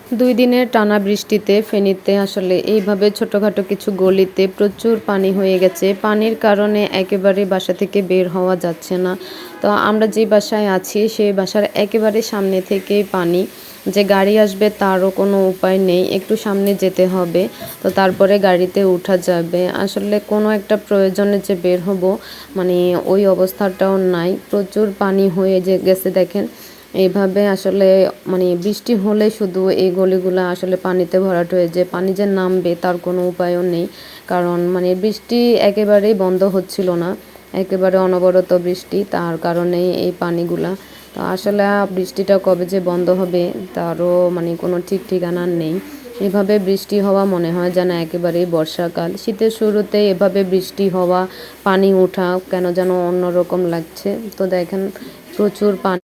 2 দিনের টানা বৃষ্টিতে ফেনীতে আসলে এইভাবে ছোটখাটো কিছু গলিতে প্রচুর পানি হয়ে গেছে। পানির কারণে একেবারে বাসা থেকে বের হওয়া যাচ্ছে না। তো আমরা যে বাসায় আছি সেই বাসার একেবারে সামনে থেকেই পানি। যে গাড়ি আসবে তারও কোনো উপায় নেই। একটু সামনে যেতে হবে। তো তারপরে গাড়িতে উঠা যাবে। আসলে কোনো একটা প্রয়োজনে যে বের হব মানে ওই অবস্থাটাও নাই। প্রচুর পানি হয়ে যে গেছে দেখেন। এইভাবে আসলে মানে বৃষ্টি হলে শুধু এই গলিগুলা আসলে পানিতে ভরাট হয়ে যায়। পানি যে নামবে তার কোনো উপায়ও নেই। কারণ মানে বৃষ্টি একেবারেই বন্ধ হচ্ছিল না। একেবারে অনবরত বৃষ্টি। তার কারণেই এই পানিগুলা। তো আসলে বৃষ্টিটা কবে যে বন্ধ হবে তারও মানে কোনো ঠিক ঠিকানা নেই। এভাবে বৃষ্টি হওয়া মনে হয় যেন একেবারেই বর্ষাকাল। শীতের শুরুতে এভাবে বৃষ্টি হওয়া, পানি ওঠা কেন যেন অন্যরকম লাগছে। তো দেখেন প্রচুর পানি।